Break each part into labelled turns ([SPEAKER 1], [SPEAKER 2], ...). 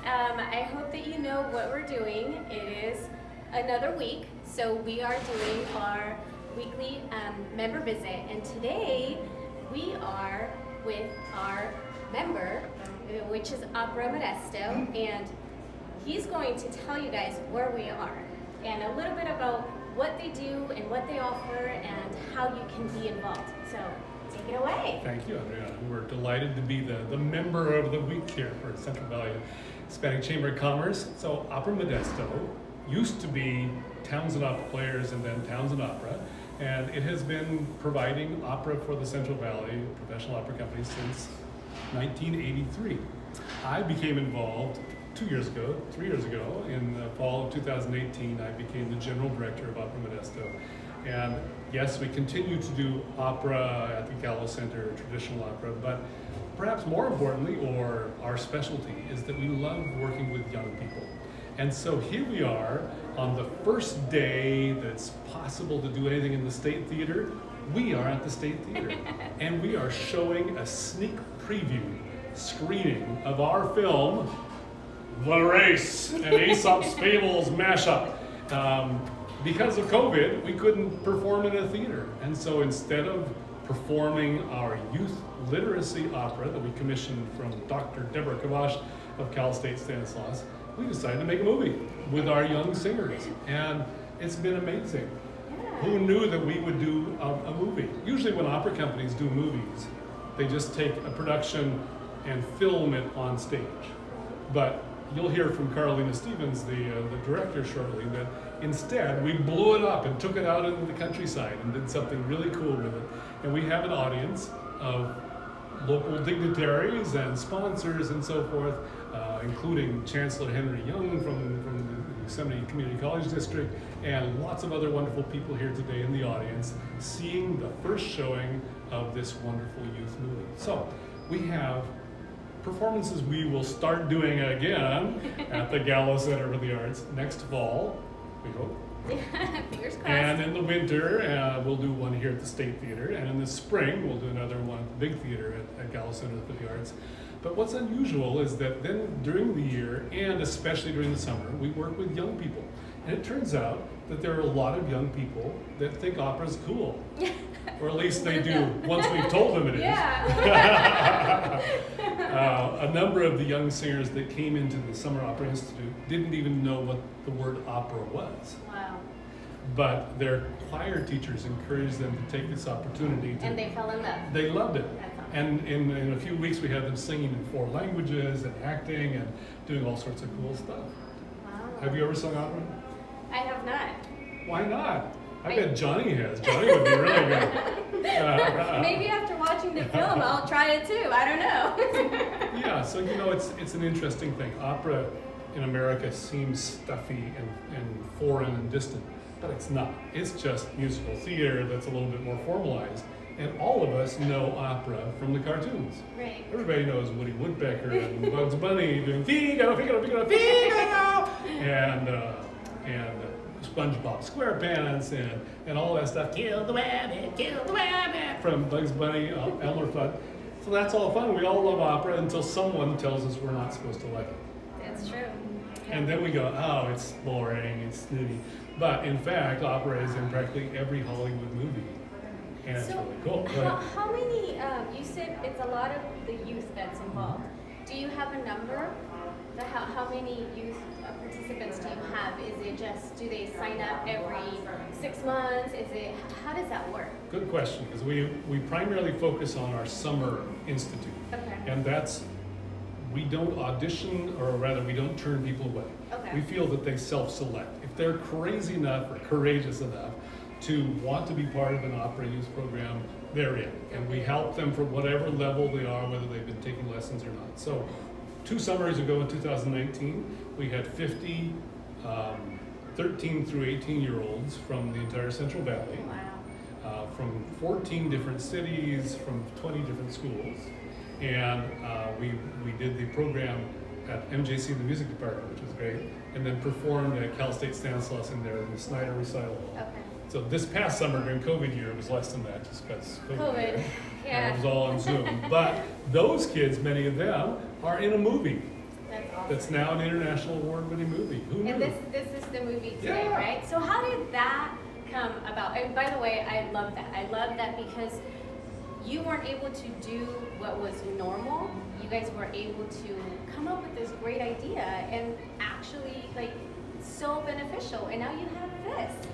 [SPEAKER 1] I hope that you know what we're doing. It is another week, so we are doing our weekly member visit, and today we are with our member, which is Opera Modesto, and he's going to tell you guys where we are and a little bit about what they do and what they offer and how you can be involved. So take it away.
[SPEAKER 2] Thank you, Adriana. We're delighted to be the member of the week here for Central Valley Hispanic Chamber of Commerce. So Opera Modesto used to be Townsend Opera Players and then Townsend Opera, and it has been providing opera for the Central Valley professional opera company since 1983. I became involved 3 years ago, in the fall of 2018, I became the general director of Opera Modesto. And yes, we continue to do opera at the Gallo Center, traditional opera, but perhaps more importantly, or our specialty, is that we love working with young people. And so here we are on the first day that's possible to do anything in the State Theater. We are at the State Theater, and we are showing a sneak preview screening of our film, The Race, an Aesop's Fables mashup. Because of COVID, we couldn't perform in a theater. And so instead of performing our youth literacy opera that we commissioned from Dr. Deborah Kavash of Cal State Stanislaus, we decided to make a movie with our young singers. And it's been amazing. Who knew that we would do a movie? Usually when opera companies do movies, they just take a production and film it on stage. But you'll hear from Carolina Stevens, the director, shortly, that instead we blew it up and took it out into the countryside and did something really cool with it. And we have an audience of local dignitaries and sponsors and so forth, including Chancellor Henry Young from the Yosemite Community College District, and lots of other wonderful people here today in the audience seeing the first showing of this wonderful youth movie. So we have performances we will start doing again at the Gallo Center for the Arts next fall, we hope.
[SPEAKER 1] Fingers crossed.
[SPEAKER 2] And in the winter, we'll do one here at the State Theater, and in the spring, we'll do another one at the Big Theater at Gallo Center for the Arts. But what's unusual is that then during the year, and especially during the summer, we work with young people. And it turns out that there are a lot of young people that think opera's cool. Or at least they do, once we've told them it is.
[SPEAKER 1] Yeah.
[SPEAKER 2] A number of the young singers that came into the Summer Opera Institute didn't even know what the word opera was.
[SPEAKER 1] Wow.
[SPEAKER 2] But their choir teachers encouraged them to take this opportunity.
[SPEAKER 1] And they fell in love.
[SPEAKER 2] They loved it.
[SPEAKER 1] That's awesome.
[SPEAKER 2] And in a few weeks we had them singing in 4 languages and acting and doing all sorts of cool stuff.
[SPEAKER 1] Wow.
[SPEAKER 2] Have you ever sung opera?
[SPEAKER 1] I have not.
[SPEAKER 2] Why not? I bet Johnny has. Johnny would be really good.
[SPEAKER 1] Maybe after watching the film, I'll try it too. I don't know.
[SPEAKER 2] Yeah, so it's an interesting thing. Opera in America seems stuffy and foreign and distant, but it's not. It's just musical theater that's a little bit more formalized. And all of us know opera from the cartoons.
[SPEAKER 1] Right.
[SPEAKER 2] Everybody knows Woody Woodpecker and Bugs Bunny doing Figaro, Figaro, Figaro, Figaro, and SpongeBob SquarePants and all that stuff. Kill the rabbit from Bugs Bunny, Elmer Fudd. So that's all fun. We all love opera until someone tells us we're not supposed to like it.
[SPEAKER 1] That's true.
[SPEAKER 2] And then we go, oh, it's boring, it's snooty. But in fact, opera is in practically every Hollywood movie. And it's really cool.
[SPEAKER 1] How many, you said it's a lot of the youth that's involved. Do you have a number? How many youth participants do you have? Is it just, do they sign up every 6 months? How does that work?
[SPEAKER 2] Good question, because we primarily focus on our summer institute.
[SPEAKER 1] Okay.
[SPEAKER 2] And we don't audition, or rather we don't turn people away.
[SPEAKER 1] Okay.
[SPEAKER 2] We feel that they self-select. If they're crazy enough or courageous enough to want to be part of an opera youth program, they're in. And we help them from whatever level they are, whether they've been taking lessons or not. So 2 summers ago in 2019, we had 50 13 through 18-year-olds from the entire Central Valley.
[SPEAKER 1] Wow.
[SPEAKER 2] From 14 different cities, from 20 different schools. And we did the program at MJC, the music department, which was great, and then performed at Cal State Stanislaus in the Snyder Recital Hall.
[SPEAKER 1] Okay.
[SPEAKER 2] So this past summer during COVID year, it was less than that, just because
[SPEAKER 1] COVID, yeah.
[SPEAKER 2] And it was all on Zoom. But those kids, many of them, are in a movie.
[SPEAKER 1] That's awesome.
[SPEAKER 2] that's now an international award-winning movie. Who knew?
[SPEAKER 1] And this is the movie today,
[SPEAKER 2] Yeah.
[SPEAKER 1] right? So how did that come about? And by the way, I love that. I love that because you weren't able to do what was normal. You guys were able to come up with this great idea and actually like so beneficial. And now you have this.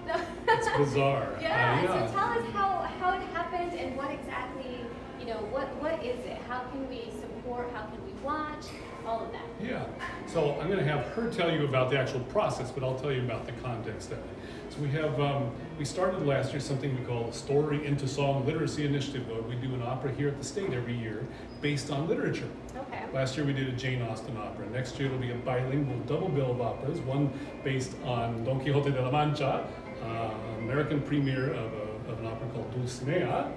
[SPEAKER 1] So,
[SPEAKER 2] It's bizarre.
[SPEAKER 1] yeah.
[SPEAKER 2] Yeah.
[SPEAKER 1] So tell us how it happened and what exactly, you know, what is it? How can we support? How can we watch? All of that.
[SPEAKER 2] Yeah. So I'm going to have her tell you about the actual process, but I'll tell you about the context of it. So we started last year something we call the Story into Song Literacy Initiative, where we do an opera here at the state every year based on literature.
[SPEAKER 1] Okay.
[SPEAKER 2] Last year we did a Jane Austen opera. Next year it'll be a bilingual double bill of operas, one based on Don Quixote de la Mancha, American premiere of an opera called Dulcinea,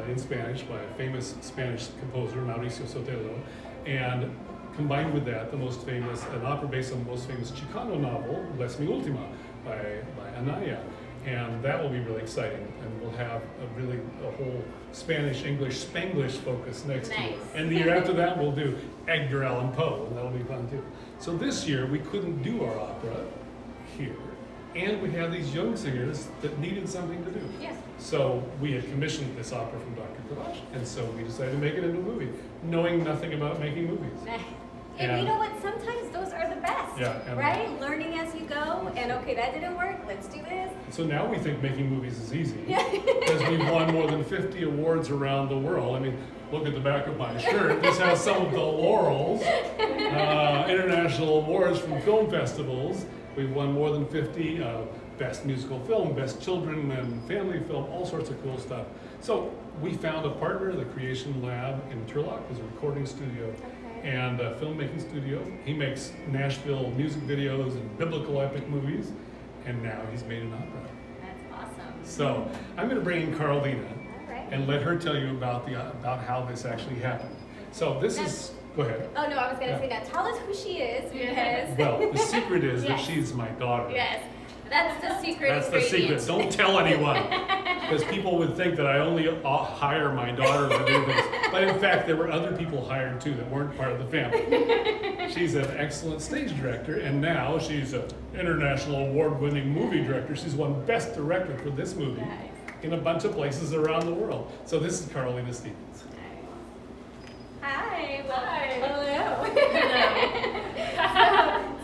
[SPEAKER 2] in Spanish by a famous Spanish composer, Mauricio Sotelo, and combined with that, an opera based on the most famous Chicano novel, Les Mi Ultima, by Anaya. And that will be really exciting. And we'll have a whole Spanish, English, Spanglish focus next year. And the year after that, we'll do Edgar Allan Poe, and that'll be fun too. So this year, we couldn't do our opera here. And we had these young singers that needed something to do.
[SPEAKER 1] Yes.
[SPEAKER 2] So we had commissioned this opera from Dr. Kavash, and so we decided to make it into a movie, knowing nothing about making movies.
[SPEAKER 1] And you know what? Sometimes those are the best,
[SPEAKER 2] Yeah,
[SPEAKER 1] right? Learning as you go, and okay, that didn't work, let's do this.
[SPEAKER 2] So now we think making movies is easy,
[SPEAKER 1] Yeah.
[SPEAKER 2] because we've won more than 50 awards around the world. I mean, look at the back of my shirt. This has some of the laurels, international awards from film festivals. We've won more than 50, best musical film, best children and family film, all sorts of cool stuff. So we found a partner, the Creation Lab in Turlock, is a recording studio and a filmmaking studio. He makes Nashville music videos and biblical epic movies, and now he's made an opera.
[SPEAKER 1] That's awesome.
[SPEAKER 2] So I'm going to bring in Carolina
[SPEAKER 1] All right.
[SPEAKER 2] and let her tell you about how this actually happened. So this is, go ahead.
[SPEAKER 1] Oh no, I was gonna
[SPEAKER 2] Yeah.
[SPEAKER 1] say that. Tell us who she is, because
[SPEAKER 2] Well, the secret is that
[SPEAKER 1] Yes.
[SPEAKER 2] she's my daughter.
[SPEAKER 1] yes, that's the secret
[SPEAKER 2] That's the
[SPEAKER 1] ingredient.
[SPEAKER 2] secret. Don't tell anyone. Because people would think that I only hire my daughter to do this. But in fact, there were other people hired too that weren't part of the family. She's an excellent stage director, and now she's an international award-winning movie director. She's won Best Director for this movie
[SPEAKER 1] Nice.
[SPEAKER 2] in a bunch of places around the world. So this is Carolina Stevens.
[SPEAKER 1] Hi. Well,
[SPEAKER 3] Hi.
[SPEAKER 1] hello.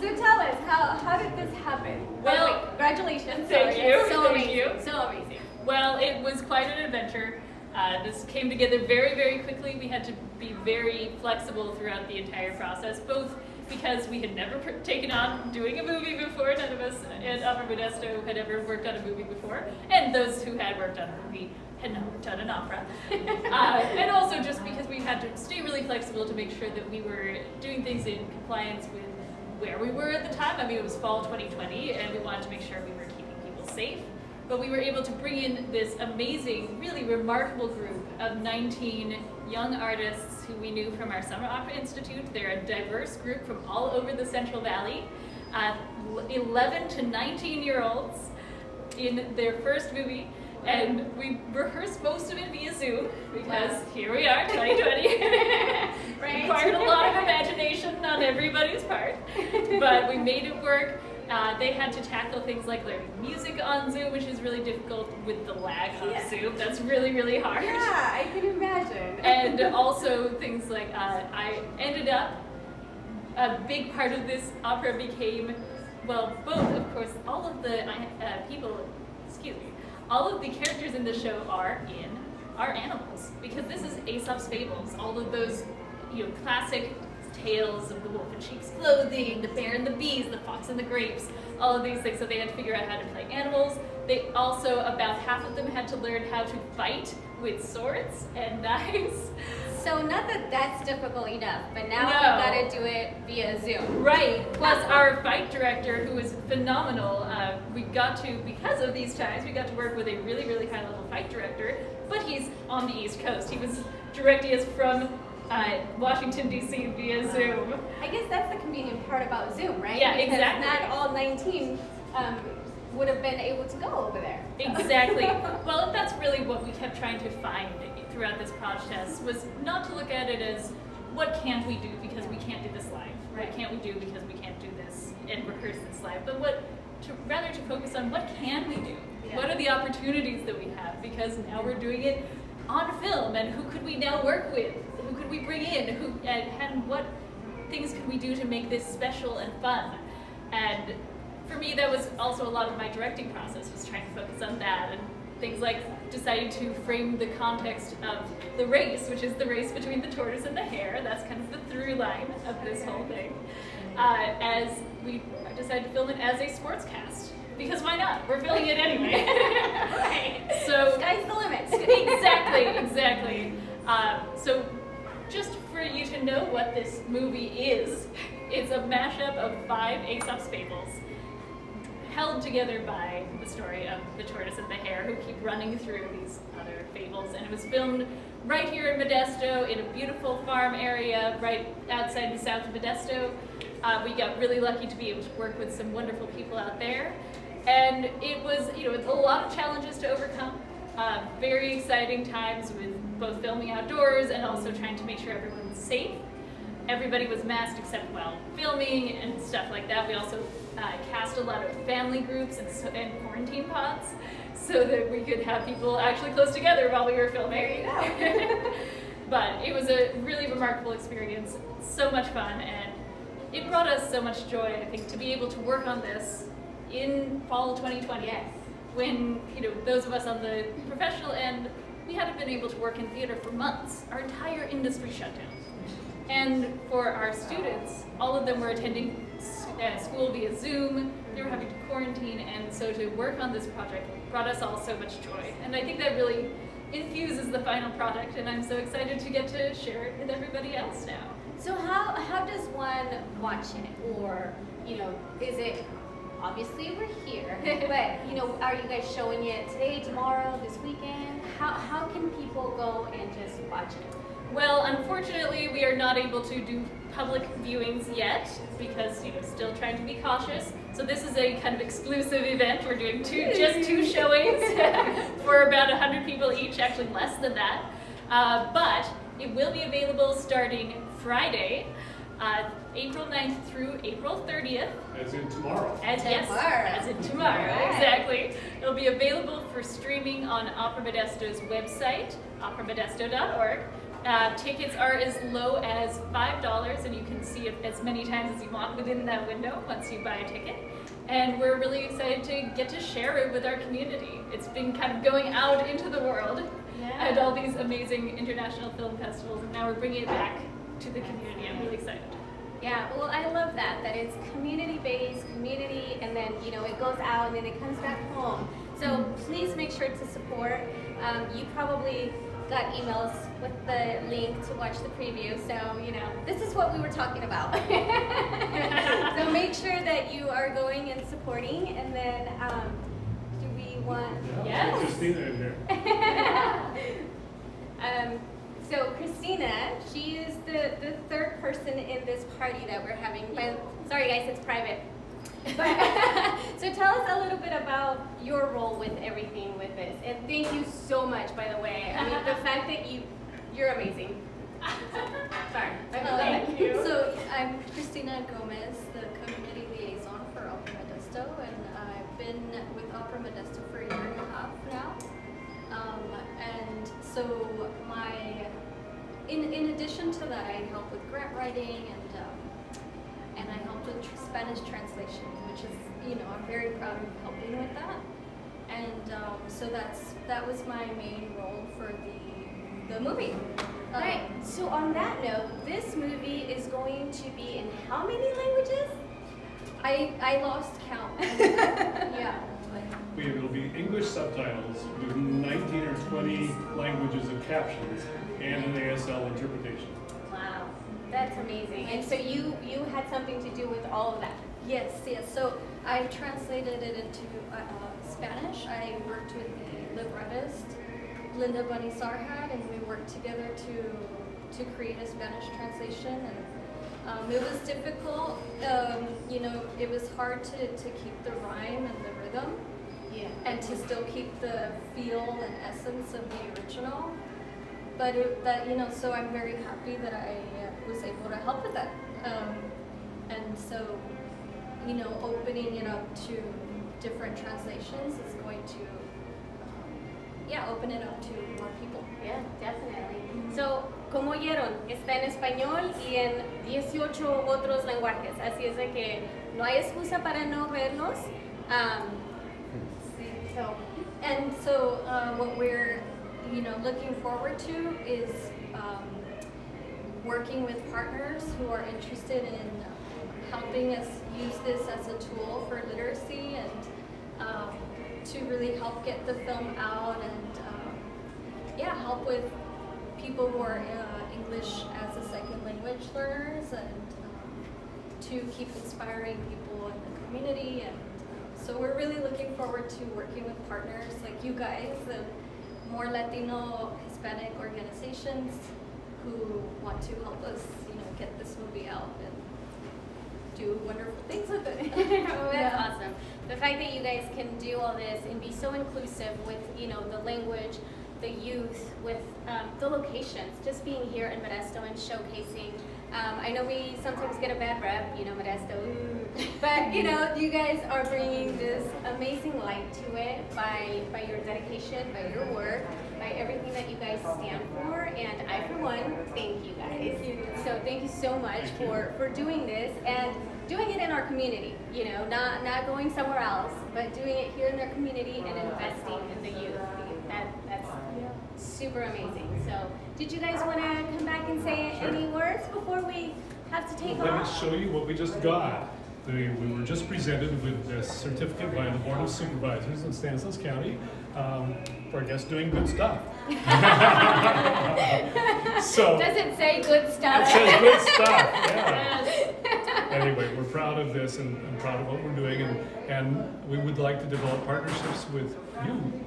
[SPEAKER 1] so tell us, how did this happen?
[SPEAKER 3] Well,
[SPEAKER 1] wait, congratulations.
[SPEAKER 3] thank
[SPEAKER 1] Sorry,
[SPEAKER 3] you,
[SPEAKER 1] it's so
[SPEAKER 3] thank
[SPEAKER 1] amazing.
[SPEAKER 3] you.
[SPEAKER 1] So amazing.
[SPEAKER 3] Well, it was quite an adventure. This came together very, very quickly. We had to be very flexible throughout the entire process, both because we had never taken on doing a movie before. None of us at Opera Modesto had ever worked on a movie before, and those who had worked on a movie had not worked on an opera. And also just because we had to stay really flexible to make sure that we were doing things in compliance with where we were at the time. I mean, it was fall 2020, and we wanted to make sure we were keeping people safe. But we were able to bring in this amazing, really remarkable group of 19 young artists who we knew from our Summer Opera Institute. They're a diverse group from all over the Central Valley, 11 to 19-year-olds in their first movie. And we rehearsed most of it via Zoom, because here we are, 2020.
[SPEAKER 1] Right.
[SPEAKER 3] Required a lot of imagination on everybody's part, but we made it work. They had to tackle things like learning music on Zoom, which is really difficult with the lag on Zoom. That's really, really hard.
[SPEAKER 1] Yeah, I can imagine.
[SPEAKER 3] And also things like, I ended up, a big part of this opera became, well, both, of course, all of the all of the characters in the show are animals, because this is Aesop's Fables. All of those, classic tales of the wolf in sheep's clothing, the bear and the bees, the fox and the grapes, all of these things. So they had to figure out how to play animals. They also, about half of them had to learn how to fight with swords and knives.
[SPEAKER 1] So not that that's difficult enough, but now
[SPEAKER 3] No.
[SPEAKER 1] we've got to do it via Zoom.
[SPEAKER 3] Right. Plus our fight director, who was phenomenal. We got to, because of these times, we got to work with a really, really high level fight director, but he's on the East Coast. He was directing us from Washington, D.C. via Zoom.
[SPEAKER 1] I guess that's the convenient part about Zoom, right?
[SPEAKER 3] Yeah,
[SPEAKER 1] because
[SPEAKER 3] exactly.
[SPEAKER 1] not all 19 would have been able to go over there.
[SPEAKER 3] Exactly. Well, that's really what we kept trying to find throughout this process, was not to look at it as what can't we do because we can't do this live, right? can't we do because we can't do this and rehearse this live, but rather to focus on what can we do?
[SPEAKER 1] Yeah.
[SPEAKER 3] What are the opportunities that we have? Because now we're doing it on film, and who could we now work with? Who could we bring in? And what things can we do to make this special and fun? And for me, that was also a lot of my directing process, was trying to focus on that, and things like deciding to frame the context of the race, which is the race between the tortoise and the hare. That's kind of the through line of this whole thing. As we decided to film it as a sportscast. Because why not? We're filming it anyway.
[SPEAKER 1] Right.
[SPEAKER 3] So
[SPEAKER 1] Sky's the limit.
[SPEAKER 3] exactly. So just for you to know what this movie is, it's a mashup of 5 Aesop's fables, held together by the story of the tortoise and the hare who keep running through these other fables. And it was filmed right here in Modesto, in a beautiful farm area right outside the south of Modesto. We got really lucky to be able to work with some wonderful people out there. And it was, it's a lot of challenges to overcome. Very exciting times with both filming outdoors and also trying to make sure everyone's safe. Everybody was masked except while filming and stuff like that. We also cast a lot of family groups and quarantine pods so that we could have people actually close together while we were filming.
[SPEAKER 1] There you go.
[SPEAKER 3] But it was a really remarkable experience, so much fun, and it brought us so much joy, I think, to be able to work on this in fall 2020.
[SPEAKER 1] Yes.
[SPEAKER 3] When, those of us on the professional end, we hadn't been able to work in theater for months. Our entire industry shut down. And for our students, all of them were attending school via Zoom. They were having to quarantine, and so to work on this project brought us all so much joy. And I think that really infuses the final product, and I'm so excited to get to share it with everybody else now.
[SPEAKER 1] So how does one watch it? Or, is it, obviously we're here, but, are you guys showing it today, tomorrow, this weekend? How can people go and just watch it?
[SPEAKER 3] Well, unfortunately, we are not able to do public viewings yet because, still trying to be cautious. So this is a kind of exclusive event. We're doing just two showings for about 100 people each, actually less than that. But it will be available starting Friday, April 9th through April 30th.
[SPEAKER 2] As in tomorrow.
[SPEAKER 3] As in tomorrow,
[SPEAKER 1] Right.
[SPEAKER 3] exactly. It'll be available for streaming on Opera Modesto's website, operamodesto.org. Tickets are as low as $5, and you can see it as many times as you want within that window once you buy a ticket. And we're really excited to get to share it with our community. It's been kind of going out into the world at all these amazing international film festivals, and now we're bringing it back to the community. I'm really excited.
[SPEAKER 1] Yeah, well, I love that it's community-based, and then, it goes out and then it comes back home. So please make sure to support. You probably got emails with the link to watch the preview, so, this is what we were talking about. So make sure that you are going and supporting, and then, do we want...
[SPEAKER 3] Yes.
[SPEAKER 2] Christina in here.
[SPEAKER 1] So Christina, she is the third person in this party that we're having. Sorry guys, it's private. But, so tell us a little bit about your role with everything with this. And thank you so much, by the way. I mean, the fact that you're amazing. Sorry.
[SPEAKER 4] Thank you. So I'm Christina Gomez, the community liaison for Opera Modesto, and I've been with Opera Modesto for 1.5 years now. And so in addition to that, I help with grant writing and I helped with Spanish translation, which is, I'm very proud of helping with that. And so that was my main role for the movie.
[SPEAKER 1] Right. So on that note, this movie is going to be in how many languages?
[SPEAKER 4] I lost count. Yeah.
[SPEAKER 2] It'll be English subtitles with 19 or 20 languages of captions and an ASL interpretation.
[SPEAKER 1] Wow, that's amazing. And so you had something to do with all of that?
[SPEAKER 4] Yes. So I translated it into Spanish. I worked with the librettist, Linda Bonizarhat, and we worked together to create a Spanish translation. And it was difficult. It was hard to keep the rhyme and the rhythm.
[SPEAKER 1] Yeah.
[SPEAKER 4] And to still keep the feel and essence of the original. But so I'm very happy that I was able to help with that. And so, you know, opening it up to different translations is going to, open it up to more people.
[SPEAKER 1] Yeah, definitely. So, como oyeron, está en español y en 18 otros lenguajes, así es de que no hay excusa para no verlos.
[SPEAKER 4] So what we're, you know, looking forward to is working with partners who are interested in helping us use this as a tool for literacy and to really help get the film out and help with people who are English as a second language learners and to keep inspiring people in the community. And so we're really looking forward to working with partners like you guys and more Latino, Hispanic organizations who want to help us, you know, get this movie out and do wonderful things with it.
[SPEAKER 1] Oh, that's awesome. The fact that you guys can do all this and be so inclusive with, you know, the language, the youth, with the locations, just being here in Modesto and showcasing. I know we sometimes get a bad rep, you know, Modesto, but you know, you guys are bringing this amazing light to it by your dedication, by your work, by everything that you guys stand for, and I, for one, thank you guys. So thank you so much for doing this and doing it in our community, you know, not going somewhere else, but doing it here in our community and investing in the youth. That's super amazing. So, did you guys want to come back and say any words before we have to take
[SPEAKER 2] Let me
[SPEAKER 1] off?
[SPEAKER 2] show you what we just got. We were just presented with this certificate by the Board of Supervisors in Stanislaus County for, I guess, doing good stuff. So,
[SPEAKER 1] Does it say good stuff?
[SPEAKER 2] it says good stuff, yeah.
[SPEAKER 3] Yes.
[SPEAKER 2] Anyway, we're proud of this and proud of what we're doing, and we would like to develop partnerships with you,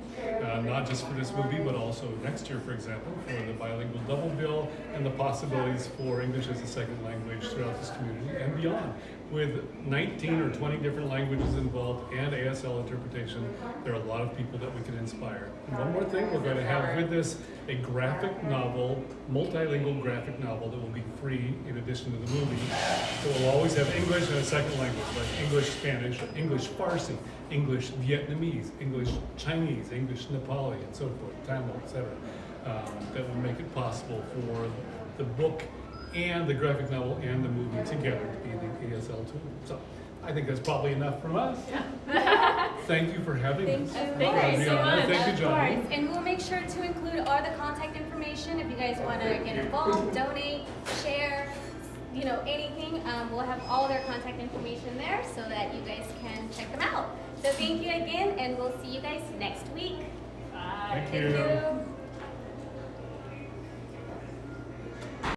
[SPEAKER 2] not just for this movie, but also next year, for example, for the bilingual double bill and the possibilities for English as a second language throughout this community and beyond. With 19 or 20 different languages involved and ASL interpretation, there are a lot of people that we can inspire. And one more thing, we're going to have with this a graphic novel, multilingual graphic novel that will be free in addition to the movie. It will always have English and a second language, like English Spanish, English Farsi, English Vietnamese, English Chinese, English Nepali, and so forth, Tamil, etc. That will make it possible for the book and the graphic novel and the movie together to be the ASL tool. So I think that's probably enough from us. Thank you for having us.
[SPEAKER 3] Thank you so much.
[SPEAKER 2] Thank you,
[SPEAKER 1] Of
[SPEAKER 2] Johnny.
[SPEAKER 1] course. And we'll make sure to include all the contact information if you guys want to get involved, donate, share, you know, anything. We'll have all their contact information there so that you guys can check them out. So thank you again, and we'll see you guys next week.
[SPEAKER 3] Bye.
[SPEAKER 2] Thank you.
[SPEAKER 1] Thank you.